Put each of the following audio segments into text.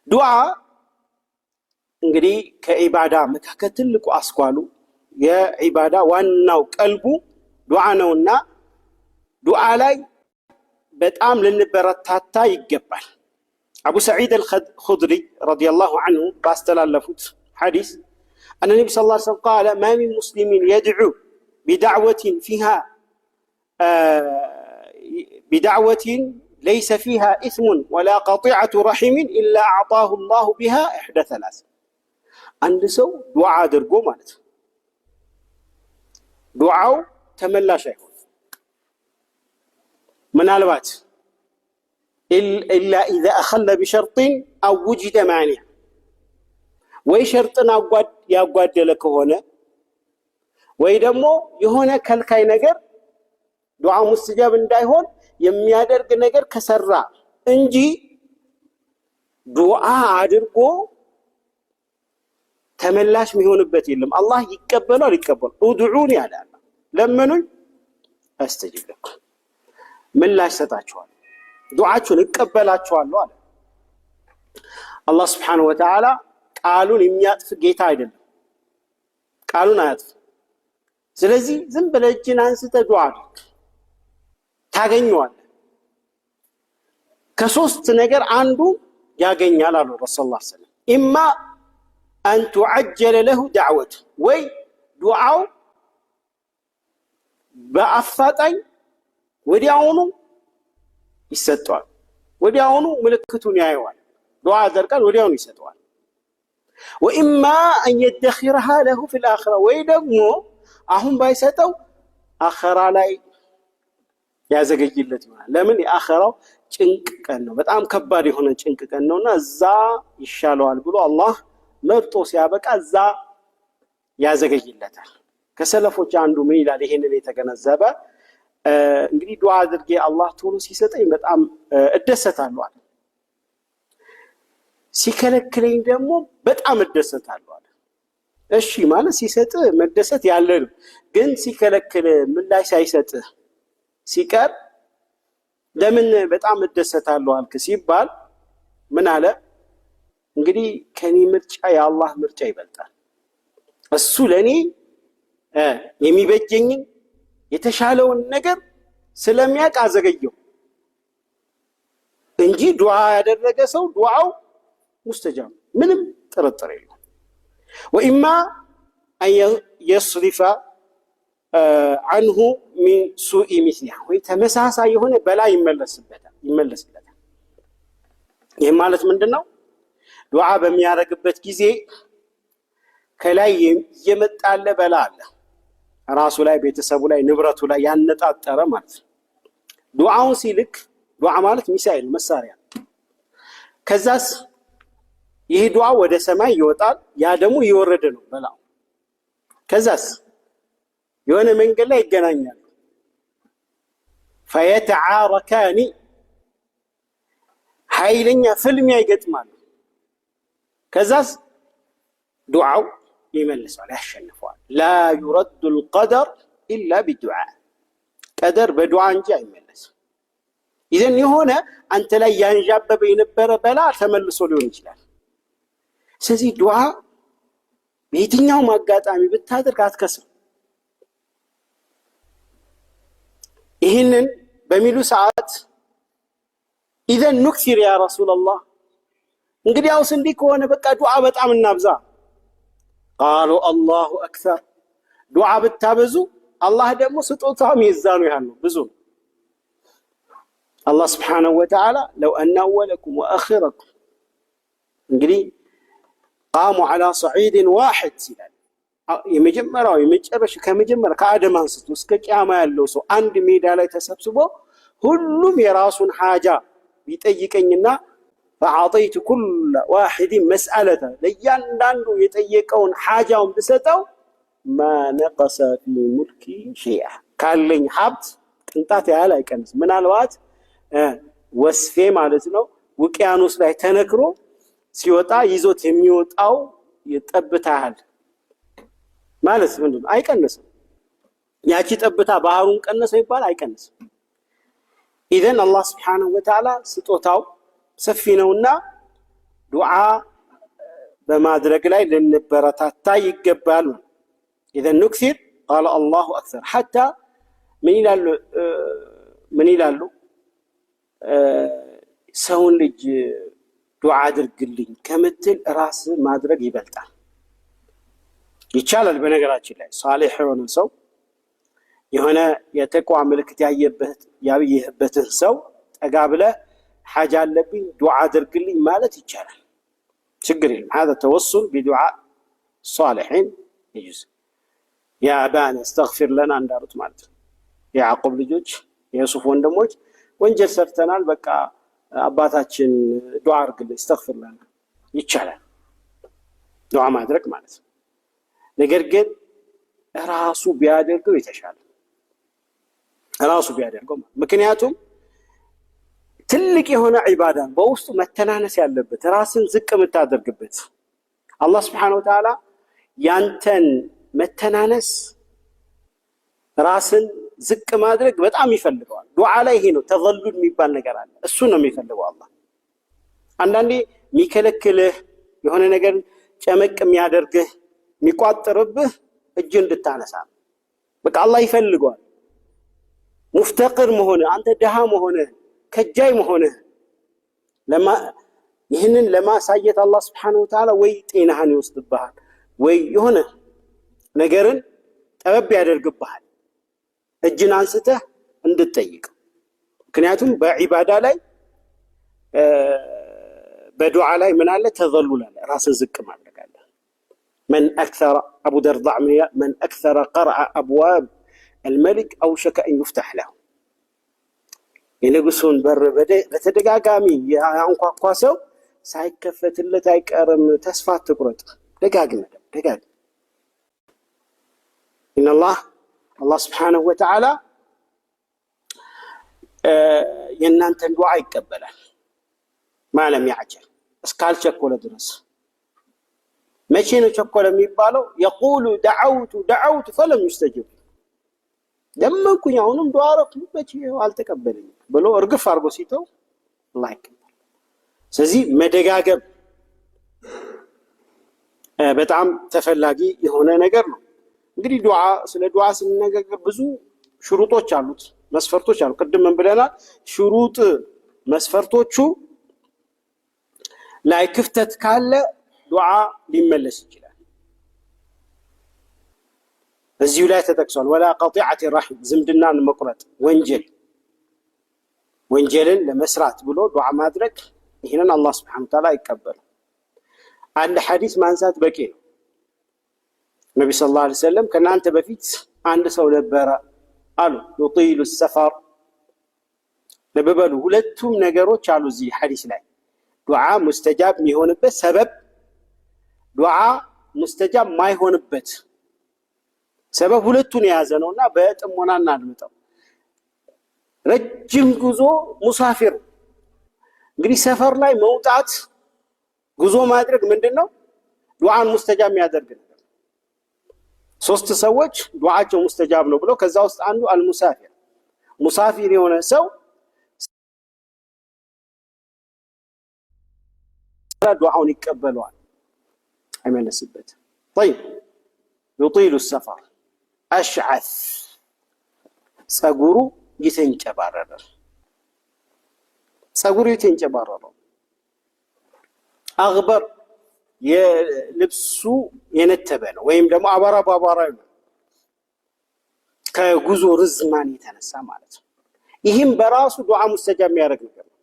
ዱዓ እንግዲህ ከዒባዳ መካከል ትልቁ አስኳሉ የዒባዳ ዋናው ቀልቡ ዱዓ ነውና ዱዓ ላይ በጣም ልንበረታታ ይገባል። አቡ ሰዒድ አልኹድሪ ረዲየላሁ ዐንሁ ባስተላለፉት ሐዲስ أن النبي صلى الله عليه وسلم قال ما من مسلم يدعو بدعوة ليس فيها إثم ولا قطيعة رحم إلا أعطاه الله بها إحدى ثلاث عند سو دعاء درقو مالت دعاء تملا شيء من الوقت إلا إذا أخل بشرط أو وجد مانع ወይ ሸርጥን ያጓደለ ከሆነ ወይ ደግሞ የሆነ ከልካይ ነገር ዱዓ ሙስተጃብ እንዳይሆን የሚያደርግ ነገር ከሰራ እንጂ ዱዓ አድርጎ ተመላሽ የሚሆንበት የለም። አላህ ይቀበላል ኡድዑኒ ያለ ለምኑኝ አስተጅብ ለኩም ምላሽ ሰጣችኋለሁ ዱዓችሁን እቀበላችኋለሁ አለ። አላህ Subhanahu Wa Ta'ala ቃሉን የሚያጥፍ ጌታ አይደለም። ቃሉን አያጥፍ። ስለዚህ ዝም ብለህ እጅን አንስተህ ዱዓ አድርግ ታገኘዋለህ። ከሶስት ነገር አንዱ ያገኛል አሉ ረሱላህ ሰለላሁ ዐለይሂ ወሰለም። ኢማ አን ተዐጀለ ለሁ ዳዕወቱ ወይ ዱዓው በአፋጣኝ ወዲያውኑ ይሰጠዋል። ወዲያውኑ ምልክቱን ያየዋል። ዱዓ ያደርጋል፣ ወዲያውኑ ይሰጠዋል። ወኢማ አን የደኺረሃ ለሁ ፊል አኺራ ወይ ደግሞ አሁን ባይሰጠው አኺራ ላይ ያዘገይለት ይሆናል። ለምን? የአኺራው ጭንቅ ቀን ነው፣ በጣም ከባድ የሆነ ጭንቅ ቀን ነውና እዛ ይሻለዋል ብሎ አላህ መርጦ ሲያበቃ እዛ ያዘገይለታል። ከሰለፎች አንዱ ምን ይላል? ይሄንን የተገነዘበ እንግዲህ ዱዓ አድርጌ አላህ ቶሎ ሲሰጠኝ በጣም እደሰታለሁ አለ። ሲከለክለኝ ደግሞ በጣም እደሰታለሁ አለ። እሺ ማለት ሲሰጥ መደሰት ያለ ነው፣ ግን ሲከለክል ምላሽ ሳይሰጥ ሲቀር ለምን በጣም እደሰታለሁ አልክ ሲባል ምን አለ? እንግዲህ ከኔ ምርጫ የአላህ ምርጫ ይበልጣል። እሱ ለኔ የሚበጀኝን የተሻለውን ነገር ስለሚያውቅ አዘገየው እንጂ ዱዓ ያደረገ ሰው ዱዓው ሙስተጃብ ምንም ጥርጥር የለውም። ወኢማ አን የስሪፈ ዐንሁ ሚን ሱኢ ሚስሊሃ ወይ ተመሳሳይ የሆነ በላ ይመለስለታል። ይህ ማለት ምንድን ነው? ዱዓ በሚያደርግበት ጊዜ ከላይ የመጣለ በላ አለ፣ ራሱ ላይ፣ ቤተሰቡ ላይ፣ ንብረቱ ላይ ያነጣጠረ ማለት ነው። ዱዓውን ሲልክ ዱዓ ማለት ሚሳኤል መሳሪያ፣ ከዛስ ይህ ዱዓ ወደ ሰማይ ይወጣል፣ ያ ደግሞ እየወረደ ነው በላው። ከዛስ የሆነ መንገድ ላይ ይገናኛሉ። ፈየተዓረካኒ ኃይለኛ ፍልሚያ ይገጥማሉ። ከዛስ ዱዓው ይመልሰዋል፣ ያሸንፈዋል። ላ ዩረዱ ልቀደር ኢላ ቢዱዓ ቀደር በዱዓ እንጂ አይመለስም። ይዘን የሆነ አንተ ላይ ያንዣበበ የነበረ በላ ተመልሶ ሊሆን ይችላል። ስለዚህ ዱዓ በየትኛውም አጋጣሚ ብታደርግ አትከስም። ይህንን በሚሉ ሰዓት ኢዘን ኑክሲር ያ ረሱላላህ፣ እንግዲያውስ እንዲህ ከሆነ በቃ ዱዓ በጣም እናብዛ። ቃሉ አላሁ አክሰር፣ ዱዓ ብታበዙ አላህ ደግሞ ስጦታውም የዛኑ ያህል ነው፣ ብዙ ነው። አላህ ስብሓነሁ ወተዓላ ለው አነ አወለኩም ወአኺረኩም እንግዲህ ቃሙ ዐላ ሰዒድን ዋሒድ ይላል። የመጀመሪያው የመጨረሻ ከመጀመሪያ ከአደም አንስቶ እስከ ቂያማ ያለው ሰው አንድ ሜዳ ላይ ተሰብስቦ ሁሉም የራሱን ሓጃ ቢጠይቀኝና ፈአዕጠይቱ ኩለ ዋሒድን መስአለተ ለእያንዳንዱ የጠየቀውን ሓጃውን ብሰጠው ማ ነቀሰ ፊ ሙልኪ ሸይአ ካለኝ ሀብት ቅንጣት ያህል አይቀንስ። ምናልባት ወስፌ ማለት ነው ውቅያኖስ ላይ ተነክሮ ሲወጣ ይዞት የሚወጣው የጠብታ ያህል ማለት ምንድን ነው? አይቀንስም። ያቺ ጠብታ ባህሩን ቀነሰው ይባል አይቀንስም። ኢዘን አላህ ስብሓነሁ ወተዓላ ስጦታው ሰፊ ነውና ዱዓ በማድረግ ላይ ልንበረታታ ይገባል። إذا نكثر قال الله أكثر حتى ምን ይላሉ ሰውን ልጅ ዱዓ አድርግልኝ ከምትል ራስ ማድረግ ይበልጣል። ይቻላል። በነገራችን ላይ ሷሊህ የሆነ ሰው የሆነ የተቋ ምልክት ያየህበትን ሰው ጠጋ ብለህ ሐጃ አለብኝ ዱዓ አድርግልኝ ማለት ይቻላል። ችግር የለም። هذا التوسل بدعاء الصالحين يجوز يا أبانا استغفر لنا እንዳሉት ማለት ነው። የያዕቆብ ልጆች የዩሱፍ ወንድሞች ወንጀል ሰርተናል፣ በቃ አባታችን ዱዓ አድርግልኝ استغفر لنا ይቻላል ዱዓ ማድረግ ማለት ነው። ነገር ግን ራሱ ቢያደርገው የተሻለ ራሱ ቢያደርገው፣ ምክንያቱም ትልቅ የሆነ ዒባዳ በውስጡ መተናነስ ያለበት ራስን ዝቅ የምታደርግበት አላህ Subhanahu Wa Ta'ala ያንተን መተናነስ ራስን ዝቅ ማድረግ በጣም ይፈልገዋል። ዱዓ ላይ ይሄ ነው ተዘሉል የሚባል ነገር አለ። እሱ ነው የሚፈልገው አላህ። አንዳንዴ የሚከለክልህ የሆነ ነገር ጨመቅ የሚያደርግህ የሚቋጥርብህ እጅ እንድታነሳ በቃ አላህ ይፈልገዋል። ሙፍተቅር መሆነ አንተ ደሃ መሆነ ከጃይ መሆነ ይህንን ለማሳየት አላህ Subhanahu Wa Ta'ala ወይ ጤናህን ይወስድብሃል ወይ የሆነ ነገርን ጠበብ ያደርግብሃል እጅን አንስተህ እንድትጠይቅ። ምክንያቱም በዒባዳ ላይ በዱዓ ላይ ምን አለ ተዘሉል አለ፣ ራስን ዝቅ ማድረግ አለ። من أكثر أبو درداء من أكثر قرأ أبواب الملك أوشك أن يفتح له የንጉሱን በር በተደጋጋሚ ያንኳኳ ሰው ሳይከፈትለት አይቀርም። ተስፋ አትቁረጥ፣ ደጋግመህ إن الله سبحانه وتعالى የእናንተን ዱዓ ይቀበላል ማለም ያዕጀል እስካልቸኮለ ድረስ። መቼ ነው ቸኮለ የሚባለው? يقول دعوت فلم يستجب ለመንኩኝ አሁንም ዱዓ አረኩኝ መቼ አልተቀበለኝም ብሎ እርግፍ አድርጎ ሲተው አላህ ይቀበል። ስለዚህ መደጋገም በጣም ተፈላጊ የሆነ ነገር ነው። እንግዲህ ስለ ዱዓ ስንነጋገር ብዙ ሽሩጦች አሉት፣ መስፈርቶች አሉ። ቅድም ምን ብለናል? ሽሩጥ መስፈርቶቹ ላይ ክፍተት ካለ ዱዓ ሊመለስ ይችላል። እዚሁ ላይ ተጠቅሷል። ወላ ቀጢዐት ረሒም ዝምድናን መቁረጥ ወንጀልን ለመስራት ብሎ ዱዓ ማድረግ ይህንን አላህ Subhanahu Wa Ta'ala አይቀበልም። አንድ ሐዲስ ማንሳት በቂ ነው። ነብዩ ሰለላሁ ዐለይሂ ወሰለም ከናንተ በፊት አንድ ሰው ነበረ አሉ يطيل السفر ለበሉ ሁለቱም ነገሮች አሉ እዚህ ሐዲስ ላይ ዱዓ ሙስተጃብ የሚሆንበት ሰበብ፣ ዱዓ ሙስተጃብ ማይሆንበት ሰበብ ሁለቱን የያዘ ነውና በጥሞና እናድምጠው። ረጅም ጉዞ ሙሳፊር እንግዲህ ሰፈር ላይ መውጣት ጉዞ ማድረግ ምንድነው? ዱዓን ሙስተጃብ የሚያደርግ ነገር። ሶስት ሰዎች ዱዓቸው ሙስተጃብ ነው ብለው ከዛ ውስጥ አንዱ አልሙሳፊር ሙሳፊር የሆነ ሰው ዱዓውን ይቀበለዋል አይመለስበት። طيب يطيل السفر أشعث ጸጉሩ ይተንጨባረረ አግበር የልብሱ የነተበ ነው ወይም ደግሞ አባራ ነው ከጉዞ ርዝማን የተነሳ ማለት ነው። ይህም በራሱ ዱዓ ሙስተጃብ የሚያደርግ ነገር ነው።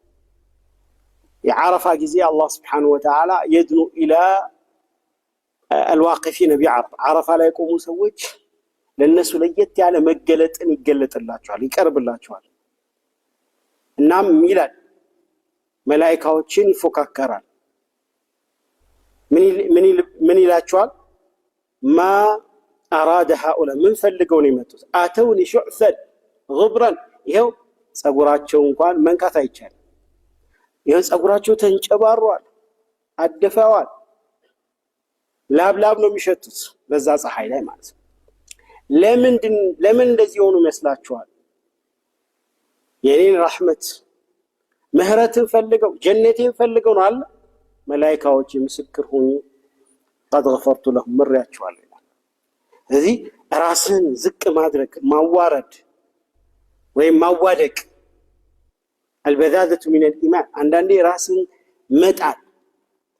የዓረፋ ጊዜ አላህ Subhanahu Wa Ta'ala يدنو إلى الواقفين بعرفة عرفة ላይ የቆሙ ሰዎች ለነሱ ለየት ያለ መገለጥን ይገለጥላቸዋል ይቀርብላቸዋል። እናም ይላል መላእክቶችን ይፎካከራል። ምን ይላቸዋል? ما أراد هؤلاء ምን ፈልገው ነው የመጡት? አተውኒ ሹዕፈን غبرን ይሄው ጸጉራቸው እንኳን መንካት አይቻልም። ይሄው ጸጉራቸው ተንጨባሯል፣ አደፈዋል፣ ላብ ነው የሚሸቱት በዛ ፀሐይ ላይ ማለት ነው። ለምን እንደዚህ ሆኑ መስላችኋል? የኔን ረህመት ምህረትን ፈልገው ጀነቴን ፈልገው ነው አለ መላእክቶች ምስክር ሆኑ قد غفرت لهم ምሬያቸዋለሁ ይላል። ስለዚህ ራስን ዝቅ ማድረግ ማዋረድ ወይም ማዋደቅ البذاذة من الإيمان عندنا راسن متعب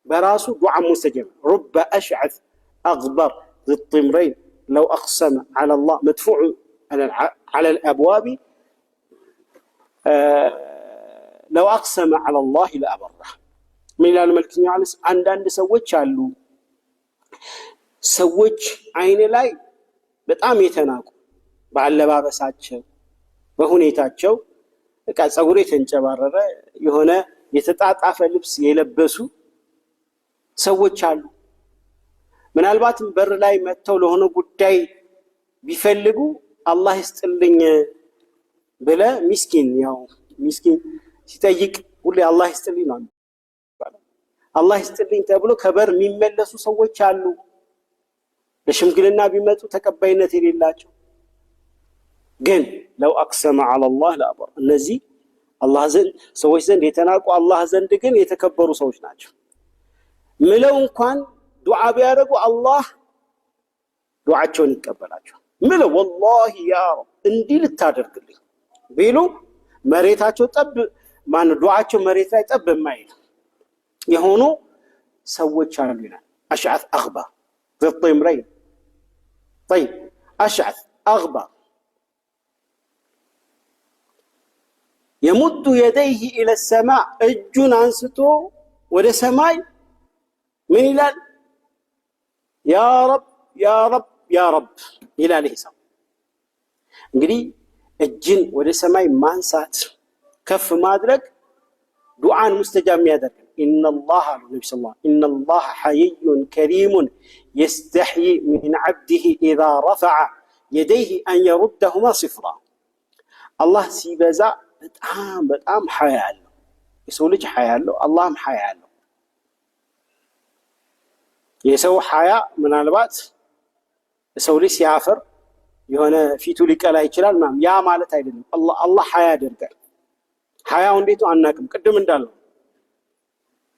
براسه دعاء مستجاب رب أشعث أغبر ذي الطمرين لو أقسم على الله مدفوع على الأبواب لو أقسم على الله لأبره من إلى الملك يعلس عندنا سوتش علو سوتش عين لاي بتأم يتناقو بعلى باب ساتشو بهونيتاتشو በቃ ጸጉሬ ተንጨባረረ የሆነ የተጣጣፈ ልብስ የለበሱ ሰዎች አሉ። ምናልባትም በር ላይ መተው ለሆነ ጉዳይ ቢፈልጉ አላህ ይስጥልኝ ብለ ምስኪን ሲጠይቅ ሁሌ አላህ ይስጥልኝ ነው። አላህ ይስጥልኝ ተብሎ ከበር የሚመለሱ ሰዎች አሉ። ለሽምግልና ቢመጡ ተቀባይነት የሌላቸው ግን ለው አቅሰመ ዐለ አላህ ለአበር እነዚህ አላህ ዘንድ ሰዎች ዘንድ የተናቁ አላህ ዘንድ ግን የተከበሩ ሰዎች ናቸው። ምለው እንኳን ዱዓ ቢያደርጉ አላህ ዱዓቸውን ይቀበላቸዋል። ምለው ወላሂ ያ ረብ እንዲህ ልታደርግልኝ ቢሉ መሬታቸው ጠብ ዱዓቸው መሬት ላይ ጠብ የማይል የሆኑ ሰዎች አሉ ይላል። አሽዓት አግበር ذي الطمرين طيب أشعث أغبر يمد يديه إلى السماء እጁን አንስቶ ወደ ሰማይ ምን ይላል? ያ ረብ ያ ረብ ያ ረብ ይላል። ይሄ ሰው እንግዲህ እጅን ወደ ሰማይ ማንሳት ከፍ ማድረግ ዱዓን ሙስተጃብ የሚያደርግ ኢነላህ አሉ ነብዩ ሰለላሁ ዐለይሂ ወሰለም ኢነላህ ሐይዩን ከሪሙን يستحيي من عبده إذا رفع يديه أن يردهما صفرا الله سيبزا በጣም ሐያ አለው። የሰው ልጅ ሐያ አለው፣ አላህም ሐያ አለው። የሰው ሐያ ምናልባት የሰው ልጅ ሲያፈር የሆነ ፊቱ ሊቀላ ይችላል ማለት ያ ማለት አይደለም። አላህ ሐያ ያደርጋል። ሐያው እንዴት አናቅም። ቅድም እንዳለው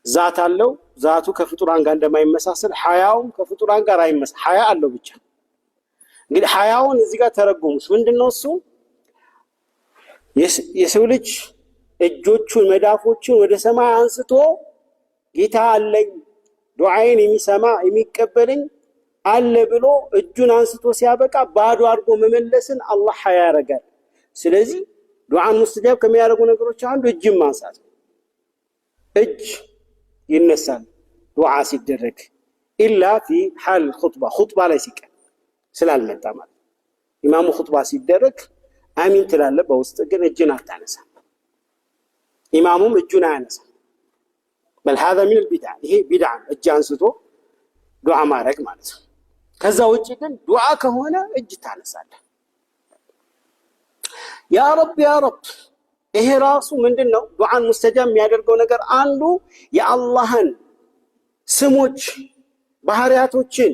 ዛት አለው። ዛቱ ከፍጡራን ጋር እንደማይመሳሰል ሐያውም ከፍጡራን ጋር አይመሳሰል ሐያ አለው ብቻ። እንግዲህ ሐያውን እዚህ ጋር ተረጎሙት ምንድነው እሱ? የሰው ልጅ እጆቹን መዳፎቹን ወደ ሰማይ አንስቶ ጌታ አለኝ ዱዓዬን የሚሰማ የሚቀበለኝ አለ ብሎ እጁን አንስቶ ሲያበቃ ባዶ አድርጎ መመለስን አላህ ሐያ ያደርጋል። ስለዚህ ዱዓን ሙስተጃብ ከሚያደርጉ ነገሮች አንዱ እጅን ማንሳት ነው። እጅ ይነሳል ዱዓ ሲደረግ ኢላ ፊ ሐል ኹጥባ ላይ ሲቀር ስላልመጣ ማለት ኢማሙ ኹጥባ ሲደረግ አሚን ትላለህ፣ በውስጥ ግን እጅን አታነሳም። ኢማሙም እጁን አያነሳም። በል هذا من البدع ይሄ ቢድዓ እጅ አንስቶ ዱዓ ማድረግ ማለት ነው። ከዛ ውጪ ግን ዱዓ ከሆነ እጅ ታነሳለህ። ያ ረብ ያ ረብ ይሄ ራሱ ምንድነው? ዱዓን ሙስተጃብ የሚያደርገው ነገር አንዱ የአላህን ስሞች ባህሪያቶችን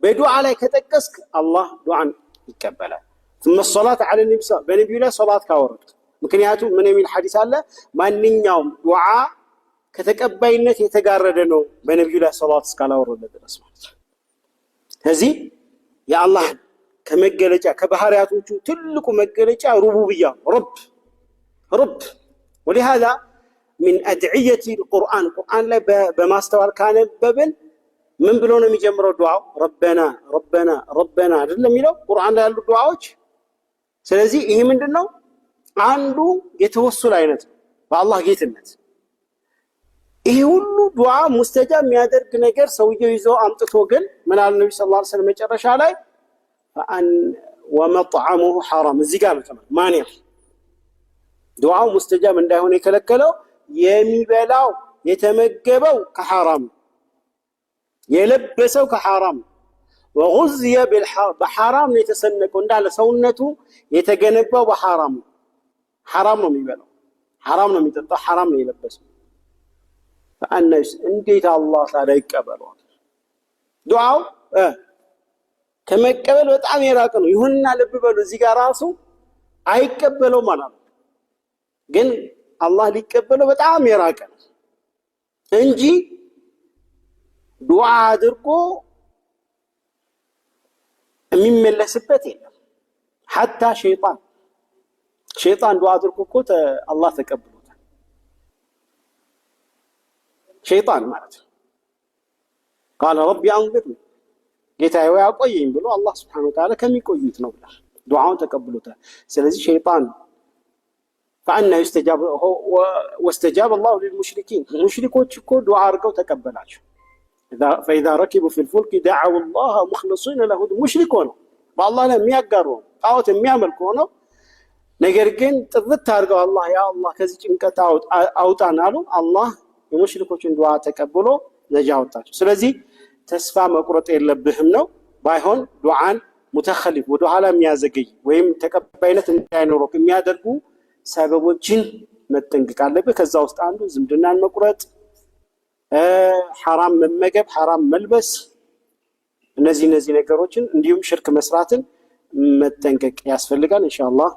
በዱዓ ላይ ከጠቀስክ አላህ ዱዓን ይቀበላል። ثم الصلاة على النبي በነብዩ ላይ ሶላት ካወረድክ ምክንያቱም ምን የሚል ሐዲስ አለ? ማንኛውም ዱዓ ከተቀባይነት የተጋረደ ነው በነብዩ ላይ ሶላት እስካላወረደ ድረስ ማለት ነው። ስለዚህ የአላህ ከመገለጫ ከባህሪያቶቹ ትልቁ መገለጫ ሩቡብያ رب ولهذا من أدعية القرآن ላይ በማስተዋል ካነበብን ምን ብሎ ነው የሚጀምረው ዱዓው? ربنا ربنا ربنا አይደለም የሚለው ቁርአን ላይ ያሉ ዱዓዎች። ስለዚህ ይሄ ምንድነው? አንዱ የተወሱል አይነት ነው በአላህ ጌትነት። ይሄ ሁሉ ዱዓ ሙስተጃብ የሚያደርግ ነገር ሰውየው ይዞ አምጥቶ ግን ምን አለ ነብዩ ሰለላሁ ዐለይሂ ወሰለም መጨረሻ ላይ ومطعمه حرام እዚህ ጋር ነው ተማም ማንያ ዱዓው ሙስተጃብ እንዳይሆን የከለከለው የሚበላው የተመገበው ከሐራም የለበሰው ከሐራም وغزي بحرام የተሰነቀው እንዳለ ሰውነቱ የተገነባው በሐራም ሐራም ነው የሚበላው ሐራም ነው የሚጠጣው ሐራም ነው የለበሰው فأنس እንዴት አላህ ታዲያ ይቀበለዋል? ዱዓው ከመቀበል በጣም የራቀ ነው። ይሁንና ልብ በሉ እዚህ ጋር ራሱ አይቀበለው ማለት ነው። ግን አላህ ሊቀበለው በጣም የራቀ ነው እንጂ ዱዓ አድርጎ የሚመለስበት የለም። ሐታ ሸይጣን ዱዓ አድርጎ እኮ አላህ ተቀብሎታል። ሸይጣን ማለት ነው። ቃለ ረቢ አንዚርኒ ጌታዬ ወይ አቆየኝ ብሎ አላህ ሱብሓነሁ ወተዓላ ከሚቆዩት ነው ብላ ዱዓውን ተቀብሎታል። ስለዚህ ሸይጣን فأنا يستجاب واستجاب الله للمشركين ሙሽሪኮች እኮ ዱዓ አድርገው ተቀበላቸው። فإذا ركبوا في الفلك دعوا الله مخلصين له ሙሽሪክ ሆነው በአላህ ላይ የሚያጋሩ ጣዖት የሚያመልኩ ሆነው ነገር ግን ጥርት አድርገው አላህ ያ አላህ ከዚህ ጭንቀት አውጣን አሉ። አላህ የሙሽሪኮችን ዱዓ ተቀብሎ ነጃ አወጣቸው። ስለዚህ ተስፋ መቁረጥ የለብህም ነው። ባይሆን ዱዓን ሙተኸሊፍ ወደ ኋላ የሚያዘገይ ወይም ተቀባይነት እንዳይኖረው የሚያደርጉ ሰበቦችን መጠንቀቅ አለብህ። ከዛ ውስጥ አንዱ ዝምድናን መቁረጥ፣ ሐራም መመገብ፣ ሐራም መልበስ፣ እነዚህ ነገሮችን እንዲሁም ሽርክ መስራትን መጠንቀቅ ያስፈልጋል። ኢንሻአላህ